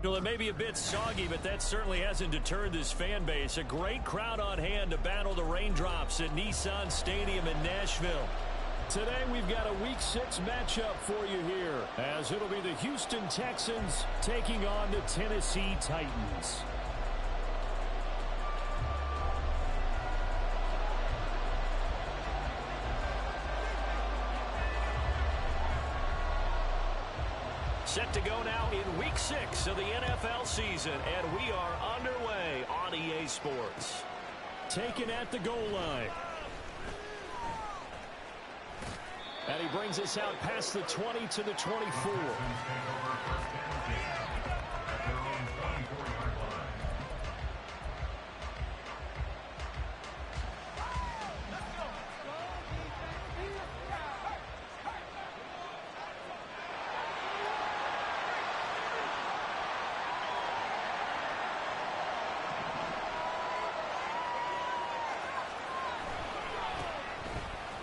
Well, it may be a bit soggy, but that certainly hasn't deterred this fan base. A great crowd on hand to battle the raindrops at Nissan Stadium in Nashville. Today we've got a Week 6 matchup for you here, as it'll be the Houston Texans taking on the Tennessee Titans. Set to go now in Week 6 of the NFL season, and we are underway on EA Sports. Taken at the goal line. And he brings us out past the 20 to the 24.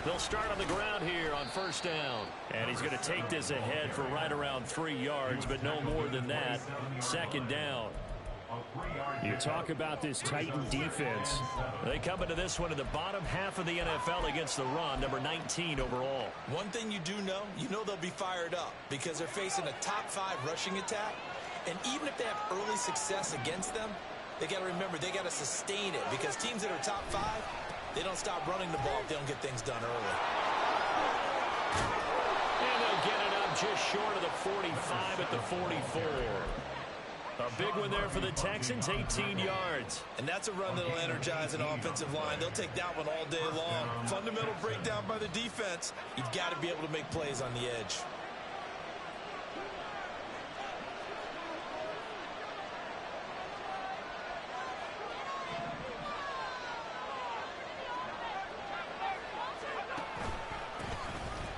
They'll start on the ground here on first down. And he's going to take this ahead for right around 3 yards, but no more than that. Second down. You talk about this Titan defense. They come into this one in the bottom half of the NFL against the run, number 19 overall. One thing you do know, they'll be fired up because they're facing a top 5 rushing attack. And even if they have early success against them, they got to remember they got to sustain it because teams that are top 5, they don't stop running the ball if they don't get things done early. And they'll get it up just short of the 45 at the 44. A big one there for the Texans, 18 yards. And that's a run that'll energize an offensive line. They'll take that one all day long. Fundamental breakdown by the defense. You've got to be able to make plays on the edge.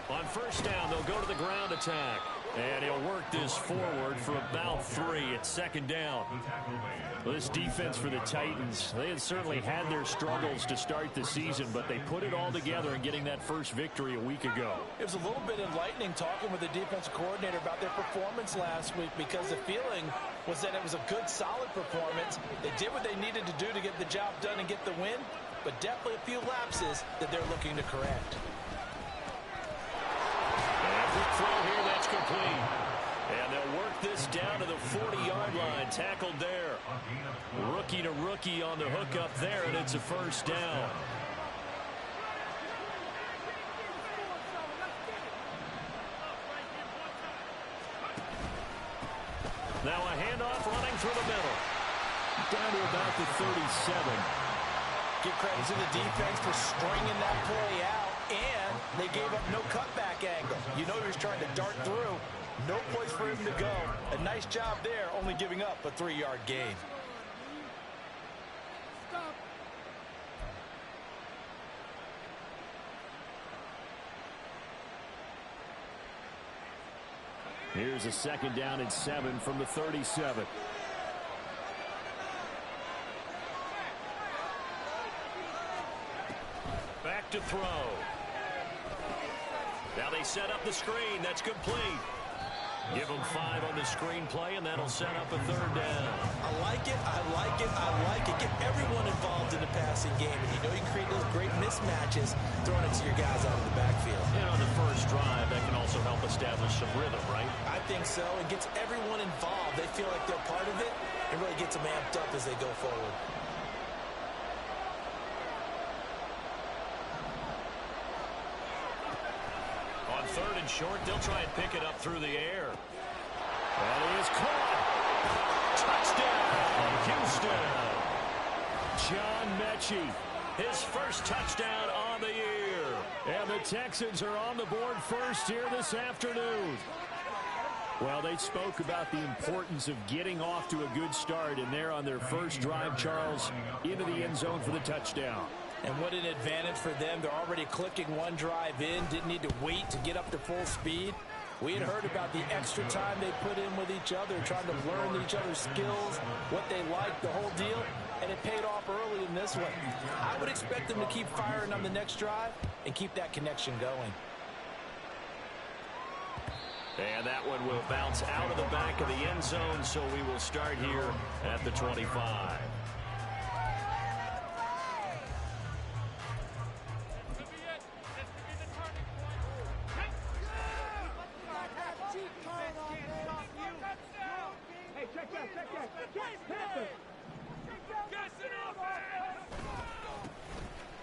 On first down, they'll go to the ground attack. And he'll work this forward for about 3 at second down. Well, this defense for the Titans, they had certainly had their struggles to start the season, but they put it all together in getting that first victory a week ago. It was a little bit enlightening talking with the defensive coordinator about their performance last week because the feeling was that it was a good, solid performance. They did what they needed to do to get the job done and get the win, but definitely a few lapses that they're looking to correct. Throw here, that's complete. And they'll work this down to the 40-yard line. Tackled there. Rookie to rookie on the hookup there, and it's a first down. Now a handoff running through the middle. Down to about the 37. Give credit to the defense for stringing that play out, and they gave up no cutback angle. You know he was trying to dart through. No place for him to go. A nice job there, only giving up a 3-yard gain. Here's a second down and 7 from the 37. Back to throw. Now they set up the screen. That's complete. Give them 5 on the screen play, and that'll set up a third down. I like it, I like it, I like it. Get everyone involved in the passing game, and you know you can create those great mismatches throwing it to your guys out of the backfield. And on the first drive, that can also help establish some rhythm, right? I think so. It gets everyone involved. They feel like they're part of it, and really gets them amped up as they go forward. On third and short, they'll try and pick it up through the air. That is caught. Touchdown, Houston. John Mechie, his first touchdown on the year. And the Texans are on the board first here this afternoon. Well, they spoke about the importance of getting off to a good start, and they're on their first drive, Charles, into the end zone for the touchdown. And what an advantage for them. They're already clicking one drive in, didn't need to wait to get up to full speed. We had heard about the extra time they put in with each other, trying to learn each other's skills, what they like, the whole deal, and it paid off early in this one. I would expect them to keep firing on the next drive and keep that connection going. And that one will bounce out of the back of the end zone, so we will start here at the 25.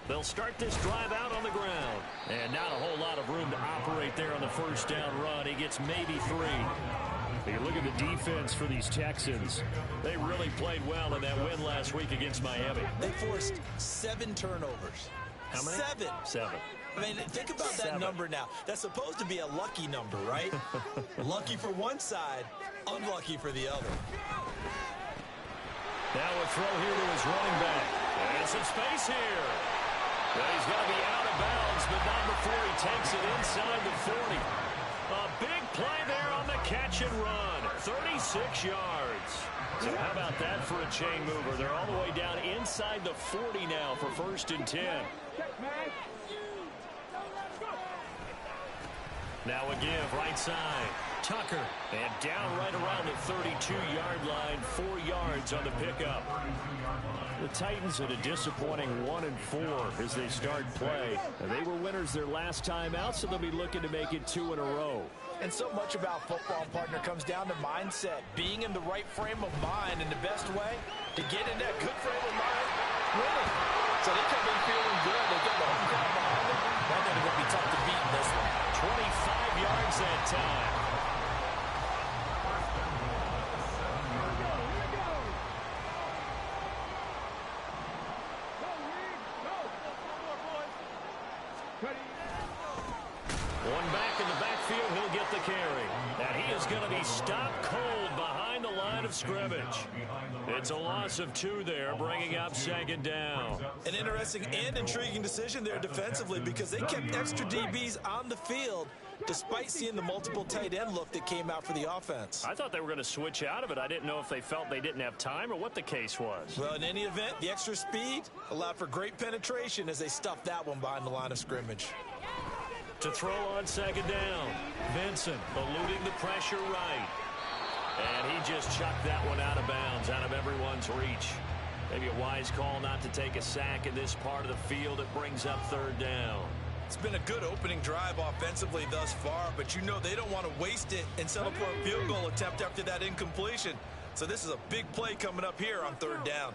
They'll start this drive out on the ground. And not a whole lot of room to operate there on the first down run. He gets maybe 3. You look at the defense for these Texans. They really played well in that win last week against Miami. They forced 7 turnovers. How many? 7. I mean, think about that number now. That's supposed to be a lucky number, right? Lucky for one side, unlucky for the other. Now a throw here to his running back. And some space here. Well, he's going to be out of bounds, but not before he takes it inside the 40. A big play there on the catch and run. 36 yards. So how about that for a chain mover? They're all the way down inside the 40 now for 1st and 10. Now a give, right side. Tucker. And down right around the 32-yard line, 4 yards on the pickup. The Titans at a disappointing 1-4 as they start play. And they were winners their last time out, so they'll be looking to make it 2 in a row. And so much about football, partner, comes down to mindset. Being in the right frame of mind, and the best way to get in that good frame of mind, winning. So they come in feeling good. They got the home crowd behind them. Now they're going to be tough to beat in this one. 25 yards that time. One back in the backfield, he'll get the carry. And he is going to be stopped cold behind the line of scrimmage. It's a loss of 2 there, bringing up 2nd down. An interesting and intriguing decision there defensively because they kept extra DBs on the field despite seeing the multiple tight end look that came out for the offense. I thought they were going to switch out of it. I didn't know if they felt they didn't have time or what the case was. Well, in any event, the extra speed allowed for great penetration as they stuffed that one behind the line of scrimmage. To throw on 2nd down. Vincent eluding the pressure right. And he just chucked that one out of bounds, out of everyone's reach. Maybe a wise call not to take a sack in this part of the field. It brings up 3rd down. It's been a good opening drive offensively thus far, but you know they don't want to waste it and settle for a field goal attempt after that incompletion. So this is a big play coming up here on 3rd down.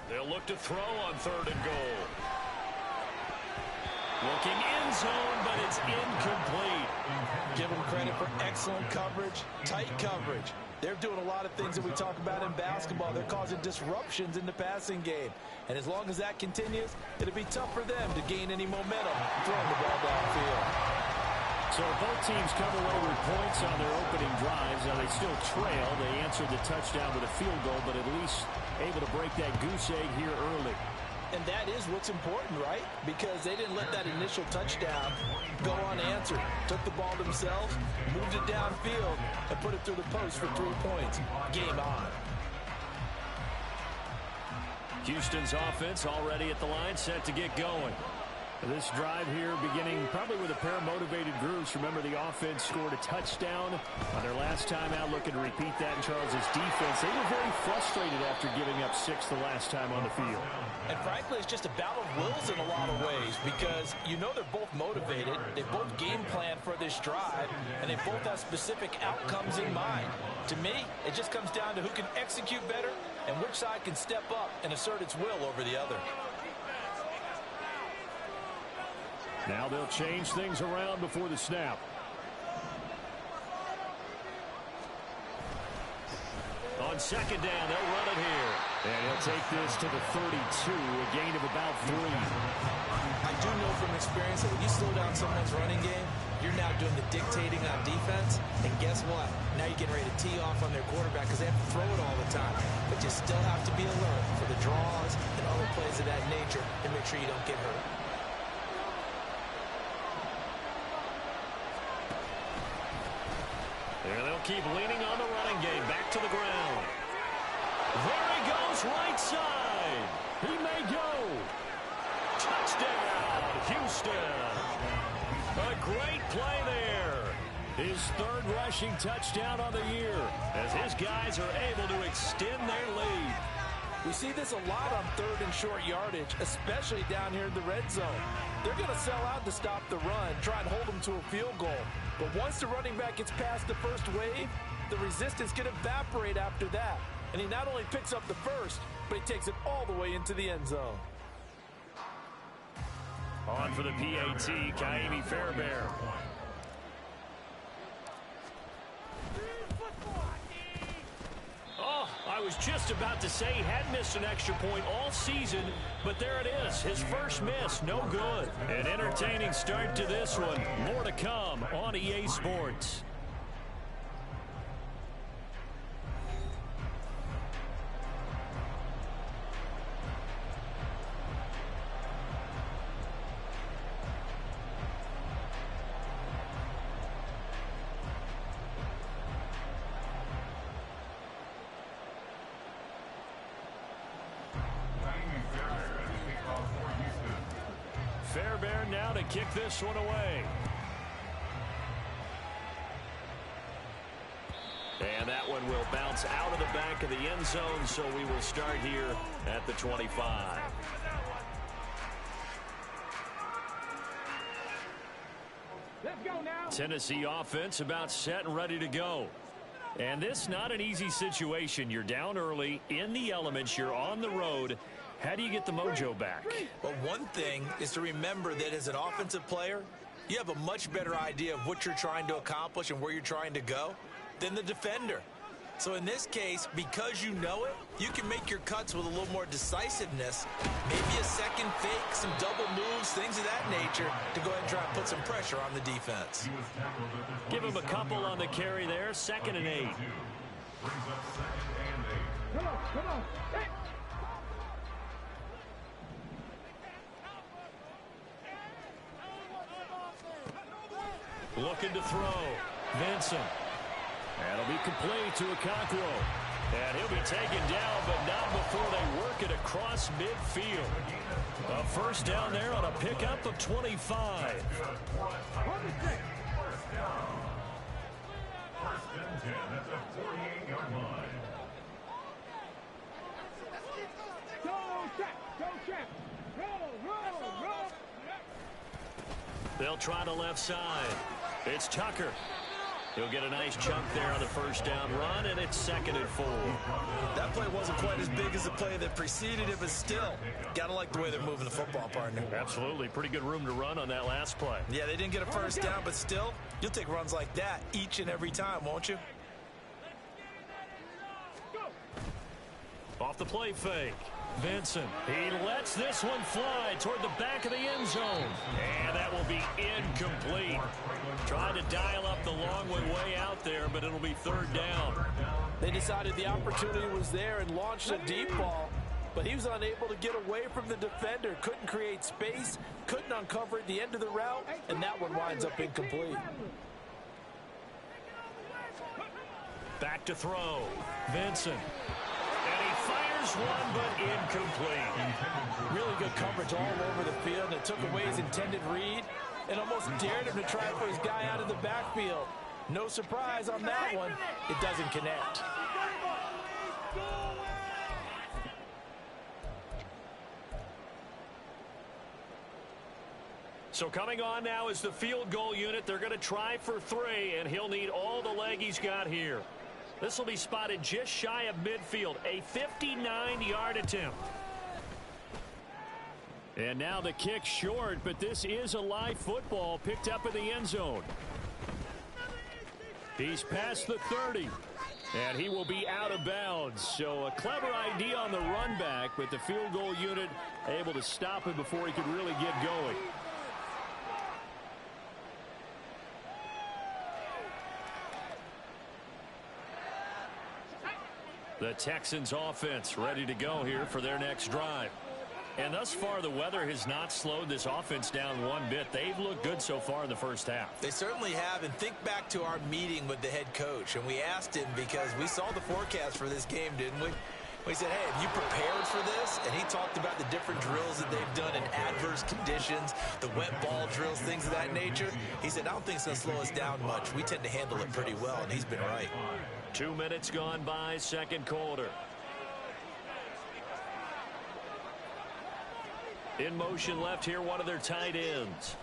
They'll look to throw on 3rd and goal. Looking in zone, but it's incomplete. Give them credit for excellent coverage, tight coverage. They're doing a lot of things that we talk about in basketball. They're causing disruptions in the passing game. And as long as that continues, it'll be tough for them to gain any momentum throwing the ball downfield. So both teams come away with points on their opening drives. Now they still trail. They answered the touchdown with a field goal, but at least able to break that goose egg here early. And that is what's important, right? Because they didn't let that initial touchdown go unanswered. Took the ball themselves, moved it downfield, and put it through the post for 3 points. Game on. Houston's offense already at the line, set to get going. This drive here beginning probably with a pair of motivated groups. Remember, the offense scored a touchdown on their last time out, looking to repeat that in Charles's defense. They were very frustrated after giving up 6 the last time on the field. And frankly, it's just a battle of wills in a lot of ways because you know they're both motivated. They both game plan for this drive, and they both have specific outcomes in mind. To me, it just comes down to who can execute better and which side can step up and assert its will over the other. Now they'll change things around before the snap. On 2nd down, they'll run it here. And he'll take this to the 32, a gain of about 3. I do know from experience that when you slow down someone's running game, you're now doing the dictating on defense. And guess what? Now you're getting ready to tee off on their quarterback because they have to throw it all the time. But you still have to be alert for the draws and other plays of that nature and make sure you don't get hurt. There they'll They'll keep leaning on the running game. Back to the ground. There he goes, right side. He may go. Touchdown, Houston. A great play there. His third rushing touchdown on the year as his guys are able to extend their lead. We see this a lot on third and short yardage, especially down here in the red zone. They're going to sell out to stop the run, try and hold them to a field goal. But once the running back gets past the first wave, the resistance can evaporate after that. And he not only picks up the first, but he takes it all the way into the end zone. On for the PAT, Kaimi Fairbairn. Oh, I was just about to say he had missed an extra point all season, but there it is. His first miss, no good. An entertaining start to this one. More to come on EA Sports. Fairbairn now to kick this one away. And that one will bounce out of the back of the end zone, so we will start here at the 25. Let's go now. Tennessee offense about set and ready to go. And this not an easy situation. You're down early, in the elements, you're on the road. How do you get the mojo back? Well, one thing is to remember that as an offensive player, you have a much better idea of what you're trying to accomplish and where you're trying to go than the defender. So in this case, because you know it, you can make your cuts with a little more decisiveness, maybe a second fake, some double moves, things of that nature, to go ahead and try and put some pressure on the defense. Give him a couple on the carry there, 2nd and 8. Come on. Hey. Looking to throw. Vincent. That'll be complete to Okonkwo. And he'll be taken down, but not before they work it across midfield. A first down there on a pickup of 25. They'll try the left side. It's Tucker. He'll get a nice chunk there on the first down run, and it's 2nd and 4. That play wasn't quite as big as the play that preceded it, but still, gotta like the way they're moving the football, partner. Absolutely. Pretty good room to run on that last play. Yeah, they didn't get a first down, but still, you'll take runs like that each and every time, won't you? Off the play fake. Vincent. He lets this one fly toward the back of the end zone. And that will be incomplete. Trying to dial up the long way out there, but it'll be 3rd down. They decided the opportunity was there and launched a deep ball, but he was unable to get away from the defender. Couldn't create space, couldn't uncover at the end of the route, and that one winds up incomplete. Back to throw. Vincent. And he fires one, but incomplete. Really good coverage all over the field, and it took away his intended read and almost dared him to try for his guy out of the backfield. No surprise on that one. It doesn't connect. So coming on now is the field goal unit. They're going to try for 3, and he'll need all the leg he's got here. This will be spotted just shy of midfield, a 59-yard attempt. And now the kick short, but this is a live football picked up in the end zone. He's past the 30, and he will be out of bounds. So a clever idea on the run back, but the field goal unit able to stop him before he could really get going. The Texans offense ready to go here for their next drive. And thus far, the weather has not slowed this offense down one bit. They've looked good so far in the first half. They certainly have. And think back to our meeting with the head coach. And we asked him because we saw the forecast for this game, didn't we? We said, hey, have you prepared for this? And he talked about the different drills that they've done in adverse conditions, the wet ball drills, things of that nature. He said, I don't think it's going to slow us down much. We tend to handle it pretty well, and he's been right. 2 minutes gone by, second quarter. In motion left here, one of their tight ends.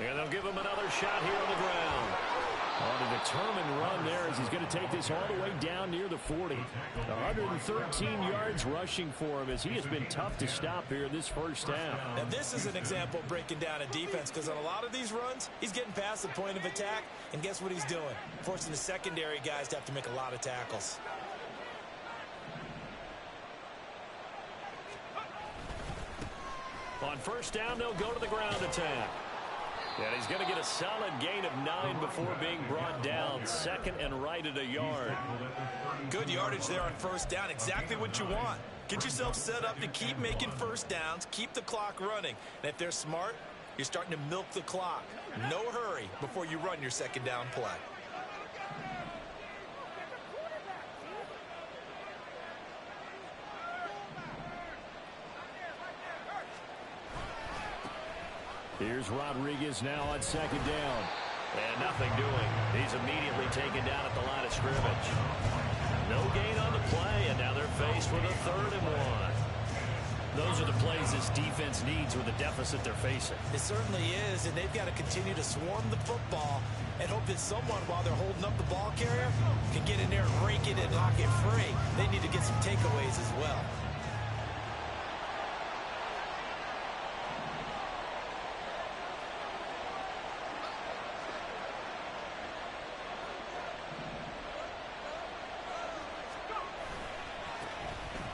And they'll give him another shot here on the ground. On a determined run there as he's going to take this all the way down near the 40. 113 yards rushing for him as he has been tough to stop here in this first half. And this is an example of breaking down a defense, because on a lot of these runs, he's getting past the point of attack, and guess what he's doing? Forcing the secondary guys to have to make a lot of tackles. On first down, they'll go to the ground attack. And he's going to get a solid gain of 9 before being brought down. Second and right at a yard. Good yardage there on first down. Exactly what you want. Get yourself set up to keep making first downs, keep the clock running. And if they're smart, you're starting to milk the clock. No hurry before you run your second down play. Here's Rodriguez now on second down. And nothing doing. He's immediately taken down at the line of scrimmage. No gain on the play, and now they're faced with a 3rd and 1. Those are the plays this defense needs with the deficit they're facing. It certainly is, and they've got to continue to swarm the football and hope that someone, while they're holding up the ball carrier, can get in there and rake it and knock it free. They need to get some takeaways as well.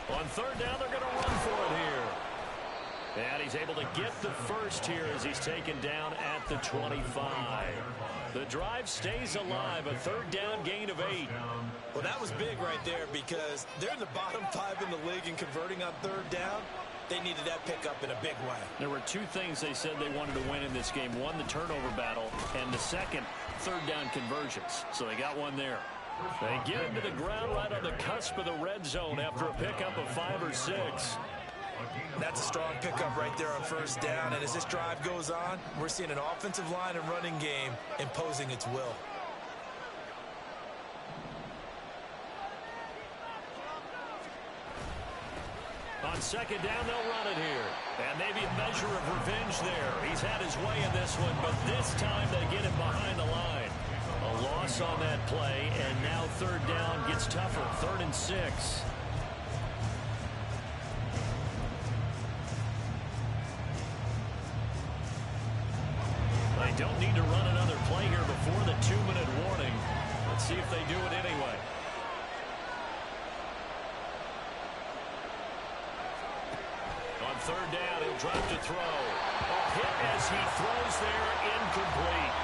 On third down, they're going to run for it here. And he's able to get the first here as he's taken down at the 25. The drive stays alive, a 3rd down gain of 8. Well, that was big right there because they're in the bottom 5 in the league and converting on 3rd down. They needed that pickup in a big way. There were 2 things they said they wanted to win in this game. One, the turnover battle, and the second, 3rd down conversions. So they got one there. They get him to the ground right on the cusp of the red zone after a pickup of 5 or 6. That's a strong pickup right there on first down. And as this drive goes on, we're seeing an offensive line and running game imposing its will. On second down, they'll run it here. And maybe a measure of revenge there. He's had his way in this one, but this time they get him behind the line. A loss on that play, and now 3rd down gets tougher. 3rd and 6. They don't need to run another play here before the 2-minute warning. Let's see if they do it anyway. On 3rd down, he'll drop to throw. A hit as he throws there, incomplete.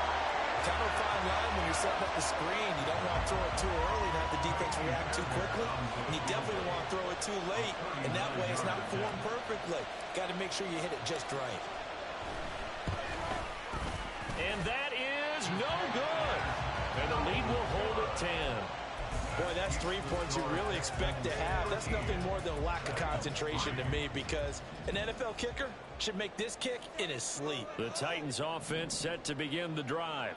Kind of a fine line when you're setting up the screen. You don't want to throw it too early and have the defense react too quickly. And you definitely don't want to throw it too late. And that way it's not formed perfectly. Got to make sure you hit it just right. And that is no good. And the lead will hold at 10. Boy, that's 3 points you really expect to have. That's nothing more than a lack of concentration to me, because an NFL kicker should make this kick in his sleep. The Titans offense set to begin the drive.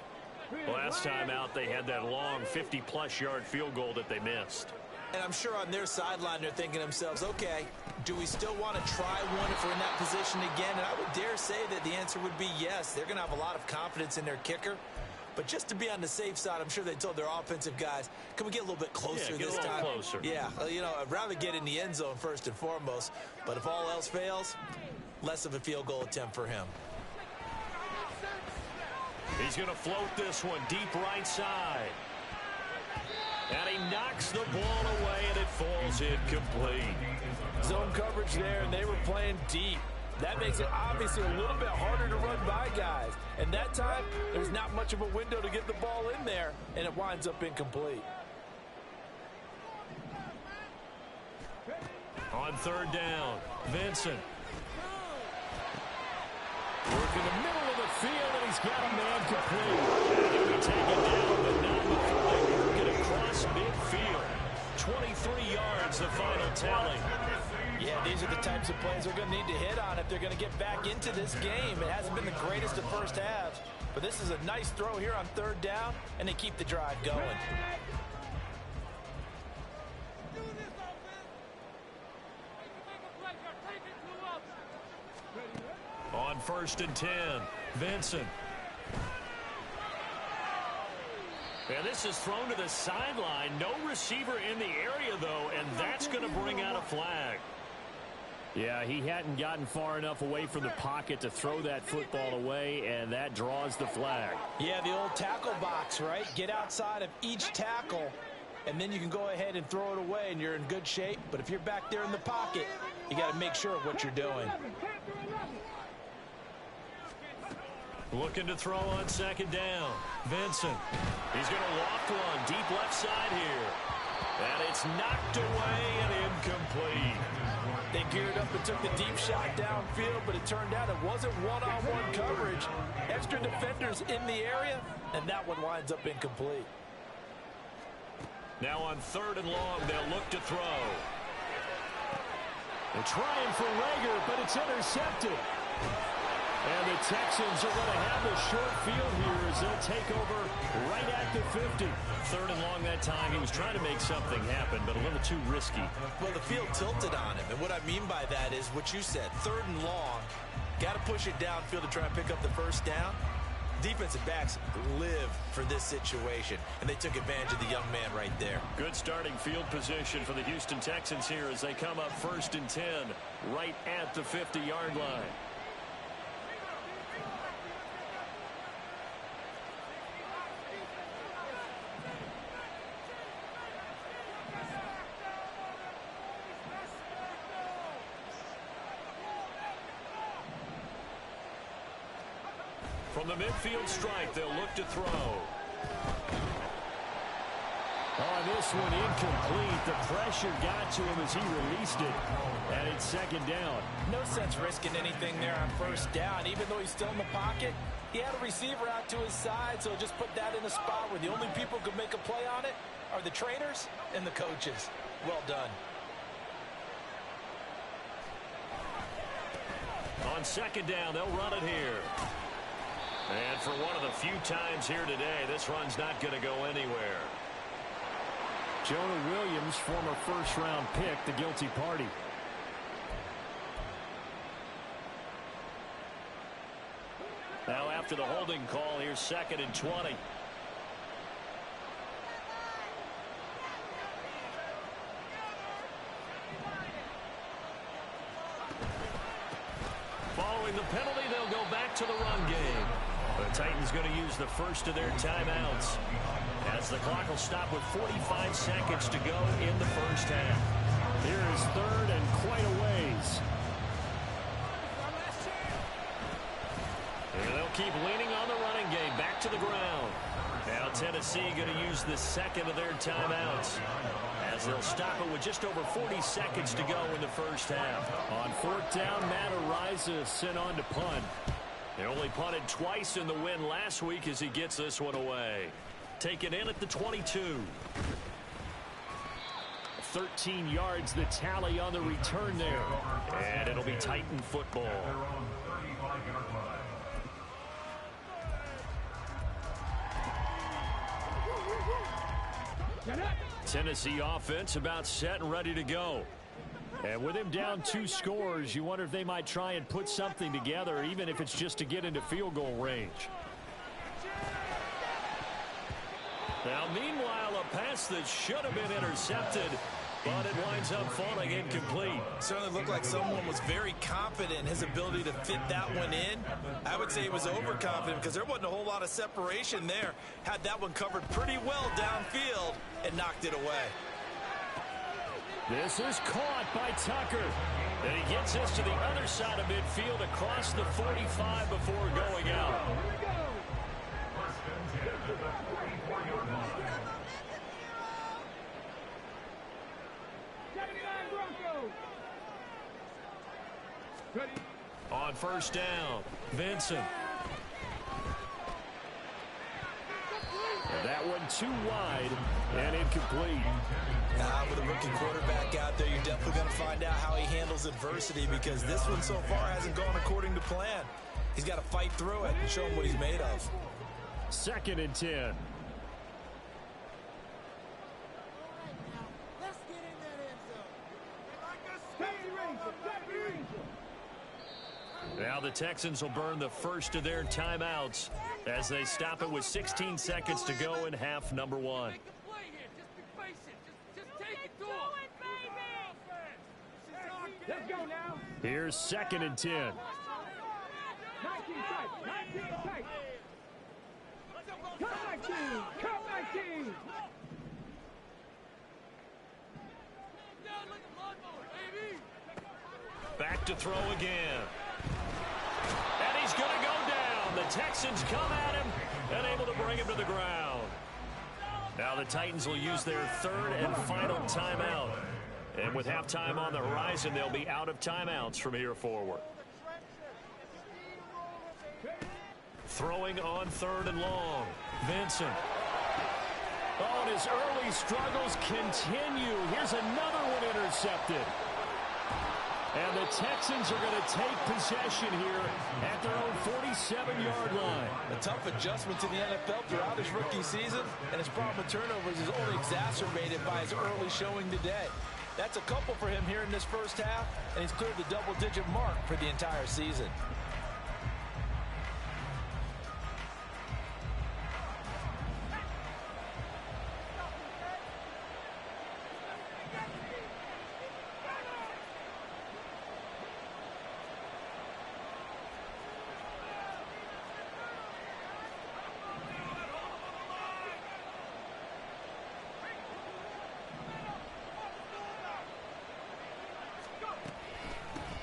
Last time out, they had that long 50-plus yard field goal that they missed. And I'm sure on their sideline they're thinking to themselves, okay, do we still want to try one if we're in that position again? And I would dare say that the answer would be yes. They're going to have a lot of confidence in their kicker. But just to be on the safe side, I'm sure they told their offensive guys, can we get a little bit closer this time? Closer. Yeah, you know, I'd rather get in the end zone first and foremost. But if all else fails, less of a field goal attempt for him. He's going to float this one deep right side. And he knocks the ball away, and it falls incomplete. Zone coverage there, and they were playing deep. That makes it obviously a little bit harder to run by guys. And that time, there's not much of a window to get the ball in there, and it winds up incomplete. On On third down, Vincent. Working the middle of the field, and he's got a man complete. He'll be taken down, but not before they work it across midfield. 23 yards, the final tally. Yeah, these are the types of plays they're going to need to hit on if they're going to get back into this game. It hasn't been the greatest of first halves, but this is a nice throw here on third down, and they keep the drive going. On 1st and 10, Vincent. And this is thrown to the sideline. No receiver in the area, though, and that's going to bring out a flag. Yeah, he hadn't gotten far enough away from the pocket to throw that football away, and that draws the flag. Yeah, the old tackle box, right? Get outside of each tackle, and then you can go ahead and throw it away, and you're in good shape. But if you're back there in the pocket, you got to make sure of what you're doing. Looking to throw on 2nd down. Vincent. He's going to loft one deep left side here. And it's knocked away and incomplete. They geared up and took the deep shot downfield, but it turned out it wasn't one-on-one coverage. Extra defenders in the area, and that one winds up incomplete. Now on 3rd and long, they'll look to throw. They're trying for Rager, but it's intercepted. And the Texans are going to have the short field here as they'll take over right at the 50. 3rd and long that time. He was trying to make something happen, but a little too risky. Well, the field tilted on him, and what I mean by that is what you said. 3rd and long, got to push it downfield to try and pick up the first down. Defensive backs live for this situation, and they took advantage of the young man right there. Good starting field position for the Houston Texans here as they come up 1st and 10 right at the 50-yard line. From the midfield stripe, they'll look to throw. Oh, this one incomplete. The pressure got to him as he released it. And it's 2nd down. No sense risking anything there on 1st down. Even though he's still in the pocket, he had a receiver out to his side, so just put that in a spot where the only people who can make a play on it are the trainers and the coaches. Well done. On 2nd down, they'll run it here. And for one of the few times here today, this run's not going to go anywhere. Jonah Williams, former first-round pick, the guilty party. Now after the holding call, here's 2nd and 20. Following the penalty, they'll go back to the run game. The Titans going to use the first of their timeouts as the clock will stop with 45 seconds to go in the first half. Here is 3rd and quite a ways. And they'll keep leaning on the running game. Back to the ground. Now Tennessee going to use the 2nd of their timeouts as they'll stop it with just over 40 seconds to go in the first half. On 4th down, Matt Ariza sent on to punt. They only punted twice in the win last week as he gets this one away. Taken in at the 22. 13 yards the tally on the return there. And it'll be Titan football. Tennessee offense about set and ready to go. And with him down 2 scores, you wonder if they might try and put something together, even if it's just to get into field goal range. Now, meanwhile, a pass that should have been intercepted, but it winds up falling incomplete. Certainly looked like someone was very confident in his ability to fit that one in. I would say he was overconfident because there wasn't a whole lot of separation there. Had that one covered pretty well downfield and knocked it away. This is caught by Tucker. And he gets this to the other side of midfield across the 45 before going out. Ready. On first down, Vincent. And that one too wide and incomplete. With a rookie quarterback out there, you're definitely going to find out how he handles adversity, because this one so far hasn't gone according to plan. He's got to fight through it and show him what he's made of. 2nd and 10. Now the Texans will burn the first of their timeouts as they stop it with 16 seconds to go in half number 1. Let's go now. Here's 2nd and 10. 19 tight. 19 tight. Come 19. Come 19. Back to throw again. And he's going to go down. The Texans come at him and able to bring him to the ground. Now the Titans will use their 3rd and final timeout. And with halftime on the horizon, they'll be out of timeouts from here forward. Throwing on 3rd and long. Vincent. Oh, and his early struggles continue. Here's another one intercepted. And the Texans are going to take possession here at their own 47-yard line. A tough adjustment to the NFL throughout his rookie season, and his problem with turnovers is only exacerbated by his early showing today. That's a couple for him here in this first half, and he's cleared the double-digit mark for the entire season.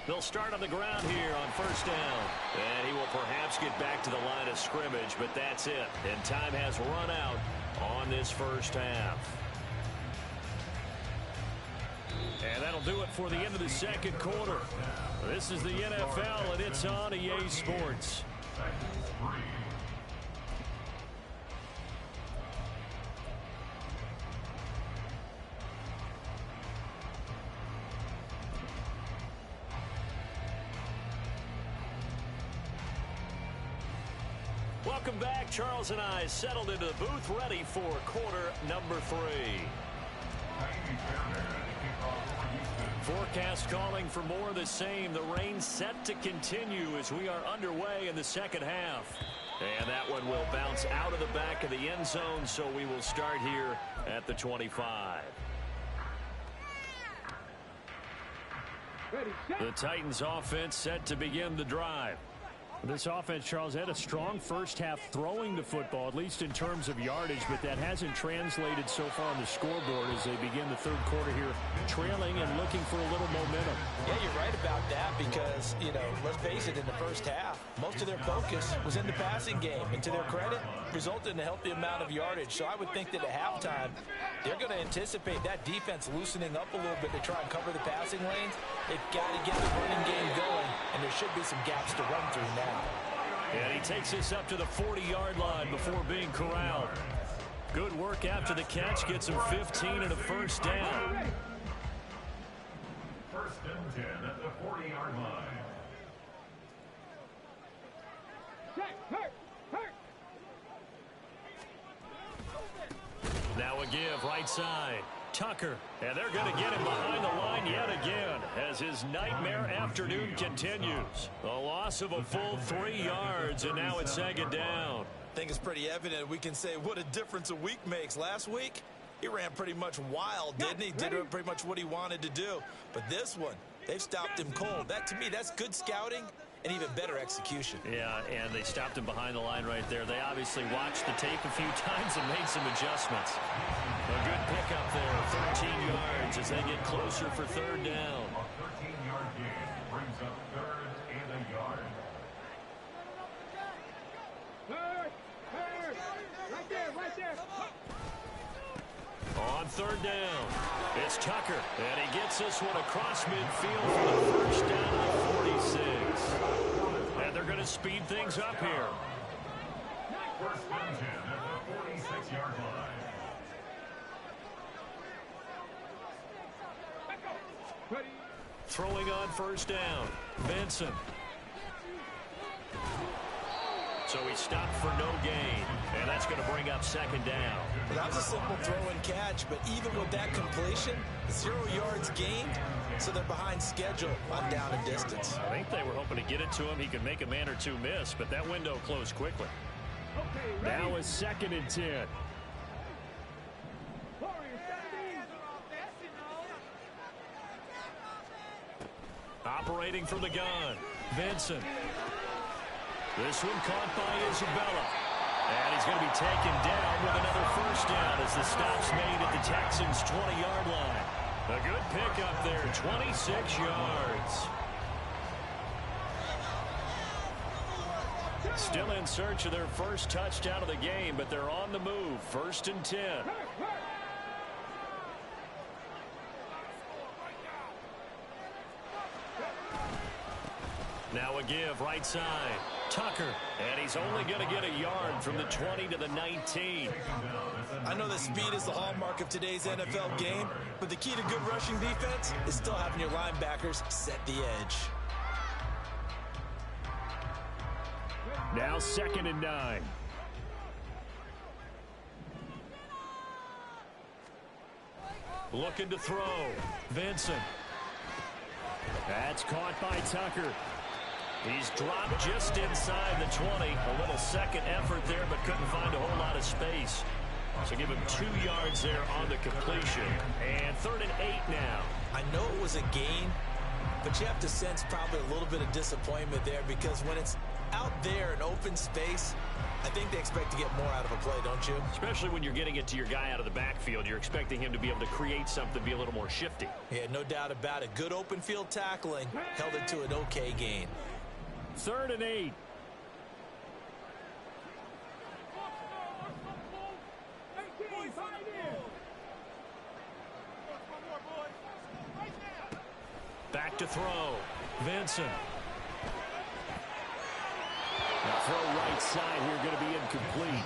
They'll start on the ground here on first down. And he will perhaps get back to the line of scrimmage, but that's it. And time has run out on this first half. And that'll do it for the end of the second quarter. This is the NFL, and it's on EA Sports. Welcome back. Charles and I settled into the booth, ready for quarter number 3. Forecast calling for more of the same. The rain set to continue as we are underway in the second half. And that one will bounce out of the back of the end zone, so we will start here at the 25. The Titans offense set to begin the drive. This offense, Charles, had a strong first half throwing the football, at least in terms of yardage, but that hasn't translated so far on the scoreboard as they begin the third quarter here, trailing and looking for a little momentum. Yeah, you're right about that because, let's face it, in the first half, most of their focus was in the passing game. And to their credit, resulted in a healthy amount of yardage. So I would think that at halftime, they're going to anticipate that defense loosening up a little bit to try and cover the passing lanes. They've got to get the running game going, and there should be some gaps to run through now. And he takes us up to the 40-yard line before being corralled. Good work after the catch. Gets him 15 and a first down. First and 10 at the 40-yard line. Now a give right side. Tucker, and they're going to get him behind the line yet again as his nightmare afternoon continues. A loss of a full 3 yards, and now it's second down. I think it's pretty evident we can say what a difference a week makes. Last week, he ran pretty much wild, didn't he? Did pretty much what he wanted to do. But this one, they've stopped him cold. That, to me, that's good scouting and even better execution. Yeah, and they stopped him behind the line right there. They obviously watched the tape a few times and made some adjustments. A good pickup there, 13 yards as they get closer for third down. A 13-yard gain brings up third and a yard. Right there. On third down. It's Tucker, and he gets this one across midfield for the first down of the 46. And they're going to speed things up here. First and 10 at the 46-yard line. Throwing on first down, Benson. So he stopped for no gain, and that's going to bring up second down. Well, that was a simple throw and catch, but even with that completion, 0 yards gained, so they're behind schedule on down and distance. I think they were hoping to get it to him. He could make a man or two miss, but that window closed quickly. Now is second and 10. Operating from the gun, Vincent. This one caught by Isabella. And he's going to be taken down with another first down as the stop's made at the Texans' 20-yard line. A good pickup there, 26 yards. Still in search of their first touchdown of the game, but they're on the move. First and 10. Now a give right side. Tucker. And he's only going to get a yard from the 20 to the 19. I know that speed is the hallmark of today's NFL game, but the key to good rushing defense is still having your linebackers set the edge. Now second and 9. Looking to throw. Vincent. That's caught by Tucker. He's dropped just inside the 20. A little second effort there, but couldn't find a whole lot of space. So give him 2 yards there on the completion. And third and 8 now. I know it was a gain, but you have to sense probably a little bit of disappointment there because when it's out there in open space, I think they expect to get more out of a play, don't you? Especially when you're getting it to your guy out of the backfield. You're expecting him to be able to create something, be a little more shifty. Yeah, no doubt about it. Good open field tackling. Held it to an okay gain. Third and 8. Back to throw. Vincent. Now throw right side here going to be incomplete.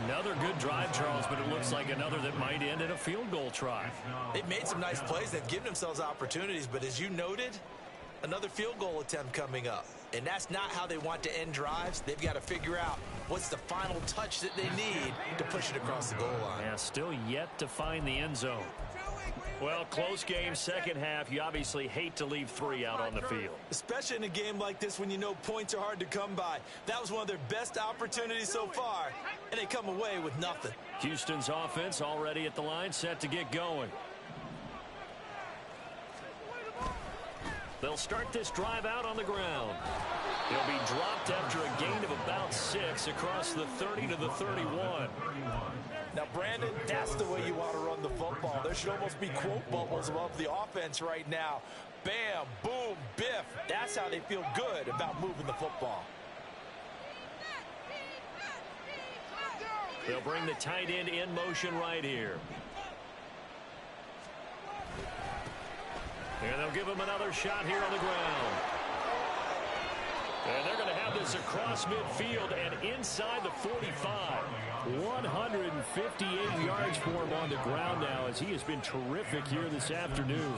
Another good drive, Charles, but it looks like another that might end in a field goal try. They've made some nice plays. They've given themselves opportunities, but as you noted, another field goal attempt coming up. And that's not how they want to end drives. They've got to figure out what's the final touch that they need to push it across the goal line. Yeah, still yet to find the end zone. Well, close game, second half. You obviously hate to leave 3 out on the field. Especially in a game like this when you know points are hard to come by. That was one of their best opportunities so far, and they come away with nothing. Houston's offense already at the line, set to get going. They'll start this drive out on the ground. He'll be dropped after a gain of about 6 across the 30 to the 31. Now, Brandon, that's the way you want to run the football. There should almost be quote bubbles above the offense right now. Bam, boom, biff. That's how they feel good about moving the football. They'll bring the tight end in motion right here. And they'll give him another shot here on the ground. And they're going to have this across midfield and inside the 45. 158 yards for him on the ground now as he has been terrific here this afternoon.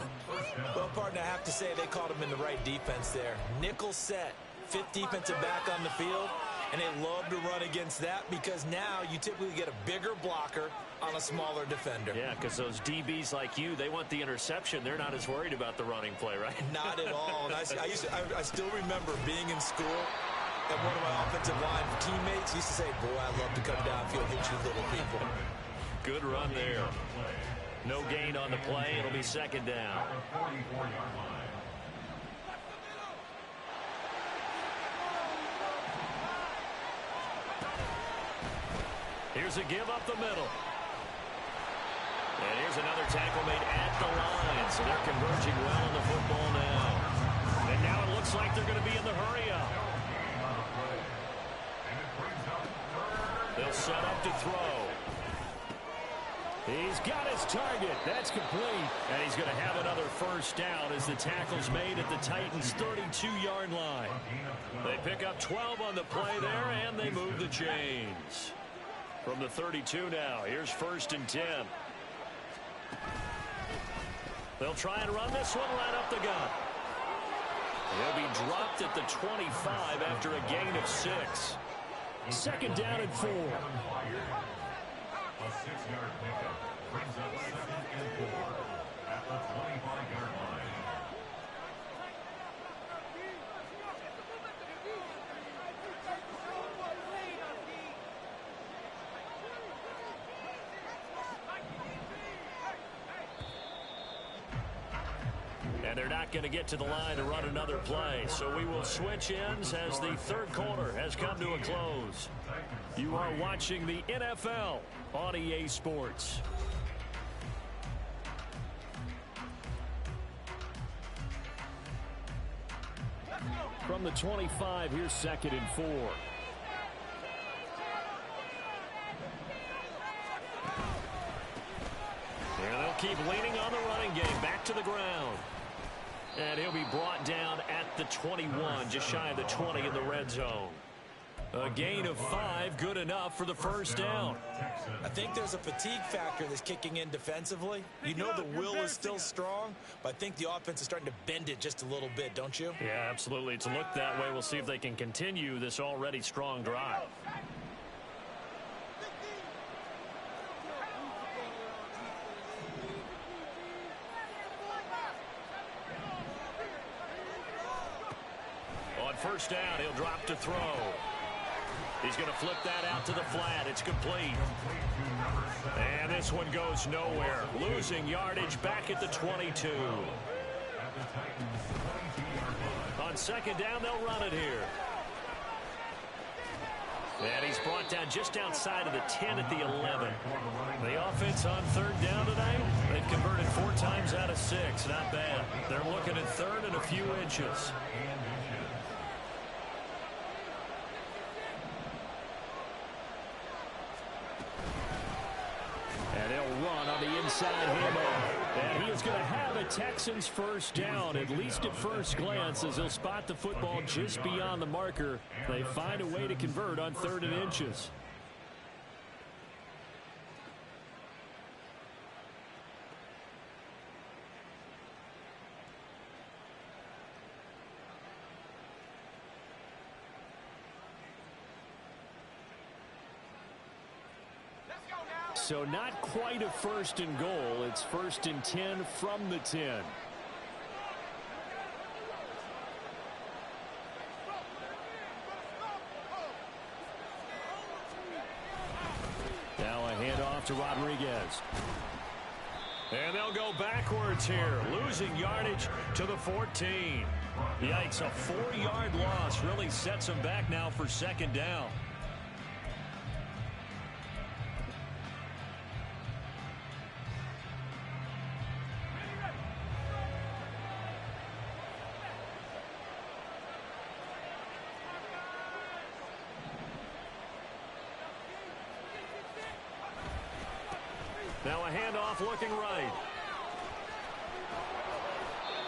Well, partner, I have to say they called him in the right defense there. Nickel set, 5th defensive back on the field, and they love to run against that because now you typically get a bigger blocker on a smaller defender. Yeah, because those DBs like you, they want the interception. They're not as worried about the running play, right? Not at all. And I still remember being in school, and one of my offensive line teammates used to say, boy, I love to come downfield and hit you little people. Good run there. No gain on the play. It'll be second down. Here's a give up the middle. And here's another tackle made at the line. So they're converging well on the football now. And now it looks like they're going to be in the hurry up. They'll set up to throw. He's got his target. That's complete. And he's going to have another first down as the tackle's made at the Titans' 32-yard line. They pick up 12 on the play there, and they move the chains. From the 32 now, here's 1st and 10. They'll try and run this one right up the gut. He'll be dropped at the 25 after a gain of 6. 2nd down and 4. A 6-yard pickup brings up 2nd and 4 at the 25-yard line. And they're not going to get to the line to run another play. So we will switch ends as the 3rd quarter has come to a close. You are watching the NFL on EA Sports. From the 25, here's 2nd and 4. And they'll keep leaning on the running game. Back to the ground. And he'll be brought down at the 21, just shy of the 20 in the red zone. A gain of 5, good enough for the first down. I think there's a fatigue factor that's kicking in defensively. You know the will is still strong, but I think the offense is starting to bend it just a little bit, don't you? Yeah, absolutely. It's looked that way. We'll see if they can continue this already strong drive. On 1st down, he'll drop to throw. He's going to flip that out to the flat. It's complete. And this one goes nowhere. Losing yardage back at the 22. On 2nd down, they'll run it here. And he's brought down just outside of the 10 at the 11. The offense on 3rd down today, they've converted 4 times out of 6. Not bad. They're looking at 3rd and a few inches. And he'll run on the inside handoff. And he is going to have a Texans first down, at least at first glance, as he'll spot the football just beyond the marker. They find a way to convert on 3rd and inches. So not quite a 1st and goal. It's 1st and 10 from the 10. Now a handoff to Rodriguez. And they'll go backwards here, losing yardage to the 14. Yikes, a 4-yard loss really sets them back now for 2nd down. Now a handoff looking right.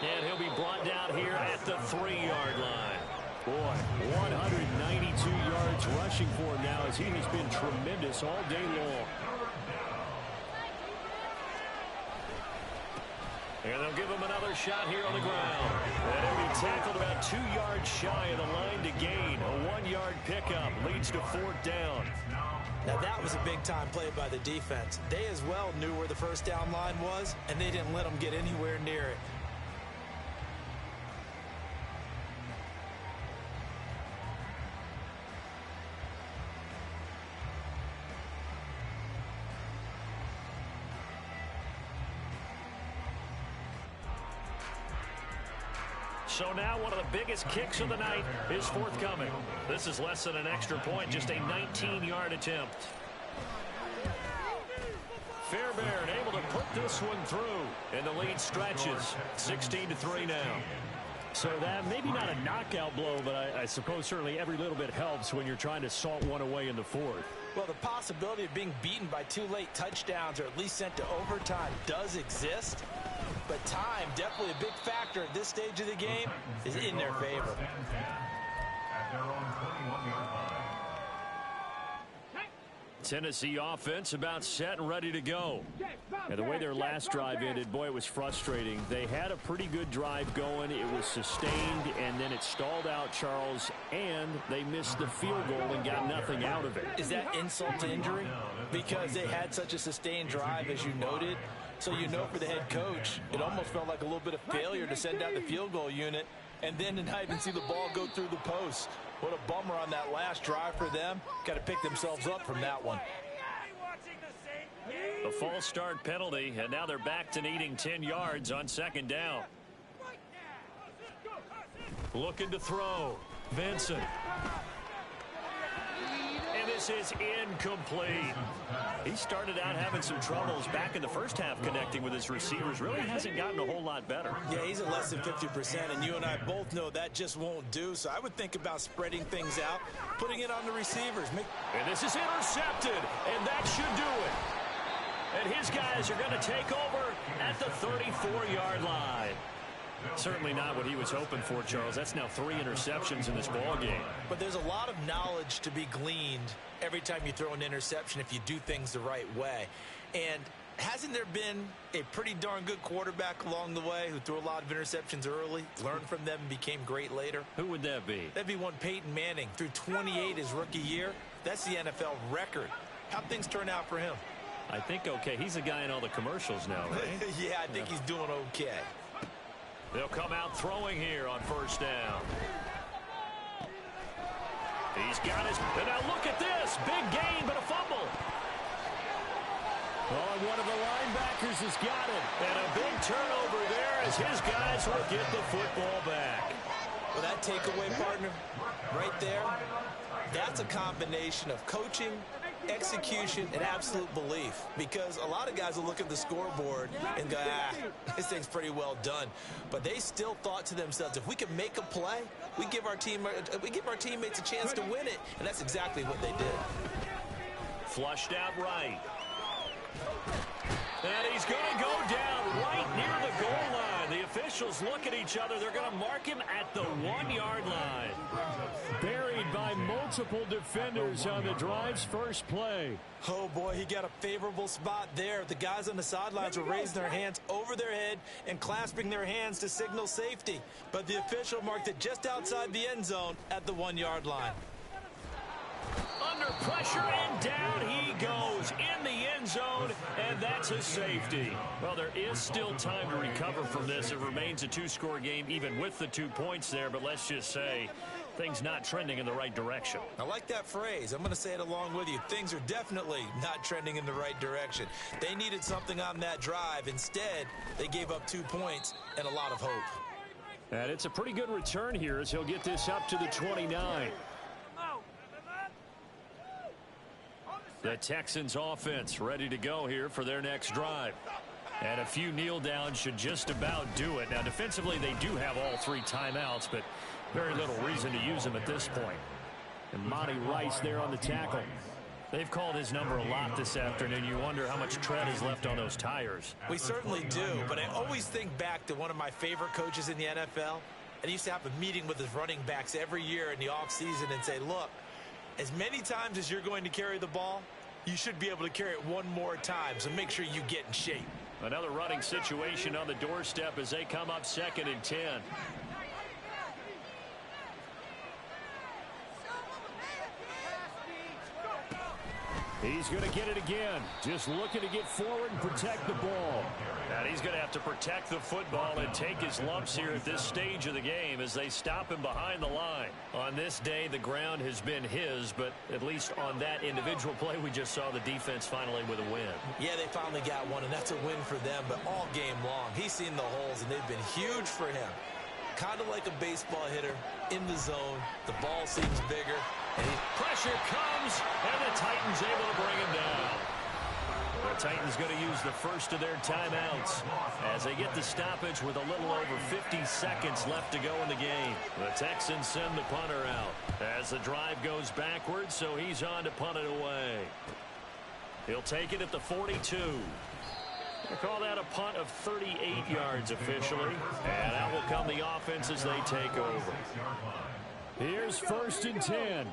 And he'll be brought down here at the 3-yard line. Boy, 192 yards rushing for him now as he has been tremendous all day long. And they'll give him another shot here on the ground. And he'll be tackled about 2 yards shy of the line to gain. A 1-yard pickup leads to 4th down. Now that was a big-time play by the defense. They as well knew where the first down line was, and they didn't let them get anywhere near it. So now one of the biggest kicks of the night is forthcoming. This is less than an extra point, just a 19-yard attempt. Fairbairn able to put this one through, and the lead stretches 16-3 now. So that maybe not a knockout blow, but I suppose certainly every little bit helps when you're trying to salt one away in the fourth. Well, the possibility of being beaten by 2 late touchdowns or at least sent to overtime does exist. But time, definitely a big factor at this stage of the game, is in their favor. At their own 21-yard line. Tennessee offense about set and ready to go. And the way their last drive ended, boy, it was frustrating. They had a pretty good drive going. It was sustained, and then it stalled out, Charles, and they missed the field goal and got nothing out of it. Is that insult to injury? Because they had such a sustained drive, as you noted. So you know for the head coach, it almost felt like a little bit of failure to send out the field goal unit and then to not even see the ball go through the post. What a bummer on that last drive for them. Got to pick themselves up from that one. A false start penalty, and now they're back to needing 10 yards on second down. Looking to throw. Vincent. And this is incomplete. He started out having some troubles back in the first half connecting with his receivers. Really hasn't gotten a whole lot better. Yeah, he's at less than 50%, and you and I both know that just won't do. So I would think about spreading things out, putting it on the receivers. And this is intercepted, and that should do it. And his guys are going to take over at the 34-yard line. Certainly not what he was hoping for, Charles. That's now 3 interceptions in this ball game. But there's a lot of knowledge to be gleaned every time you throw an interception if you do things the right way. And hasn't there been a pretty darn good quarterback along the way who threw a lot of interceptions early, learned from them, and became great later? Who would that be? That'd be one Peyton Manning. Threw 28 his rookie year. That's the NFL record. How'd things turn out for him? I think okay. He's a guy in all the commercials now, right? Yeah, I think he's doing okay. They'll come out throwing here on first down. He's got his... And now look at this. Big gain, but a fumble. Oh, and one of the linebackers has got it. And a big turnover there as his guys will get the football back. Well, that takeaway, partner, right there, that's a combination of coaching, execution, and absolute belief. Because a lot of guys will look at the scoreboard and go, this thing's pretty well done. But they still thought to themselves, if we can make a play, we give our teammates a chance to win it. And that's exactly what they did. Flushed out right. And he's going to go down right near the goal line. The officials look at each other. They're going to mark him at the 1-yard line. Buried by multiple defenders on the drive's first play. Oh, boy, he got a favorable spot there. The guys on the sidelines were raising their hands over their head and clasping their hands to signal safety. But the official marked it just outside the end zone at the 1-yard line. Under pressure, and down he goes in the end zone, and that's a safety. Well, there is still time to recover from this. It remains a 2-score game, even with the 2 points there, but let's just say things not trending in the right direction. I like that phrase. I'm going to say it along with you. Things are definitely not trending in the right direction. They needed something on that drive. Instead, they gave up 2 points and a lot of hope. And it's a pretty good return here as he'll get this up to the 29. The Texans offense ready to go here for their next drive. And a few kneel downs should just about do it. Now, defensively, they do have all 3 timeouts, but very little reason to use them at this point. And Monty Rice there on the tackle. They've called his number a lot this afternoon. You wonder how much tread is left on those tires. We certainly do, but I always think back to one of my favorite coaches in the NFL. And he used to have a meeting with his running backs every year in the offseason and say, look, as many times as you're going to carry the ball, you should be able to carry it one more time, so make sure you get in shape. Another running situation on the doorstep as they come up 2nd and 10. He's going to get it again. Just looking to get forward and protect the ball. And he's going to have to protect the football and take his lumps here at this stage of the game as they stop him behind the line. On this day, the ground has been his, but at least on that individual play, we just saw the defense finally with a win. Yeah, they finally got one, and that's a win for them, but all game long, he's seen the holes, and they've been huge for him. Kind of like a baseball hitter in the zone. The ball seems bigger. And pressure comes, and the Titans able to bring him down. The Titans going to use the first of their timeouts as they get the stoppage with a little over 50 seconds left to go in the game. The Texans send the punter out as the drive goes backwards, so he's on to punt it away. He'll take it at the 42. They call that a punt of 38 yards officially, and out will come the offense as they take over. Here's 1st and 10.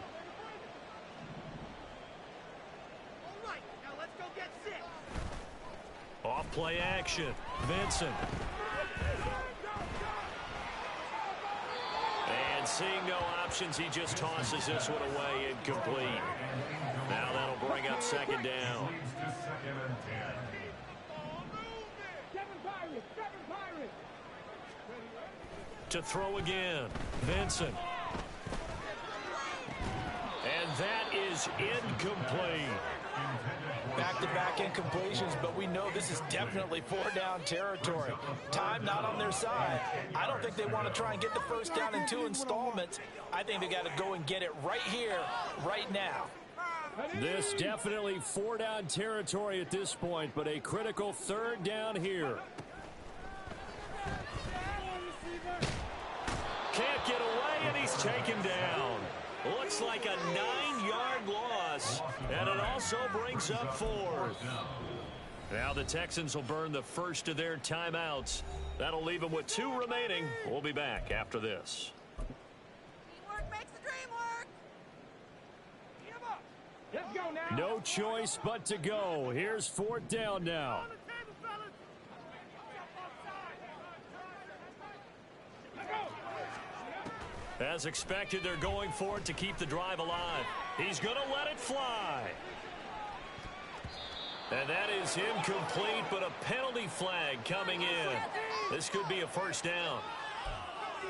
Off play action. Vincent. And seeing no options, he just tosses this one away incomplete. Now that'll bring up 2nd down. To throw again. Vincent. And that is incomplete. Back-to-back incompletions, but we know this is definitely 4-down territory. Time not on their side. I don't think they want to try and get the first down in 2 installments. I think they got to go and get it right here, right now. This definitely 4-down territory at this point, but a critical 3rd down here. Can't get away, and he's taken down. Looks like a 9-yard loss, and it also brings up 4th. Now the Texans will burn the first of their timeouts. That'll leave them with 2 remaining. We'll be back after this. Teamwork makes the dream work. Let's go now. No choice but to go. Here's 4th down now. As expected, they're going for it to keep the drive alive. He's going to let it fly. And that is incomplete, but a penalty flag coming in. This could be a 1st down.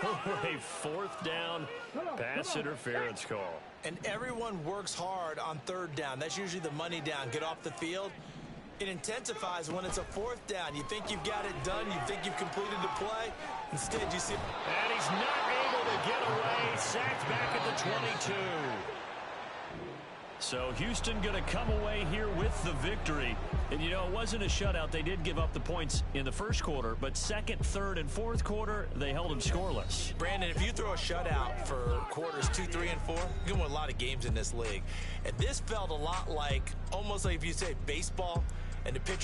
A 4th down pass interference call. And everyone works hard on 3rd down. That's usually the money down. Get off the field. It intensifies when it's a 4th down. You think you've got it done. You think you've completed the play. Instead, you see... And he's not able to get away. Sacked back at the 22. So Houston going to come away here with the victory. And, you know, it wasn't a shutout. They did give up the points in the 1st quarter, but 2nd, 3rd, and 4th quarter, they held them scoreless. Brandon, if you throw a shutout for quarters 2, 3, and 4, you're going to win a lot of games in this league. And this felt a lot like, almost like if you say baseball, and the pitcher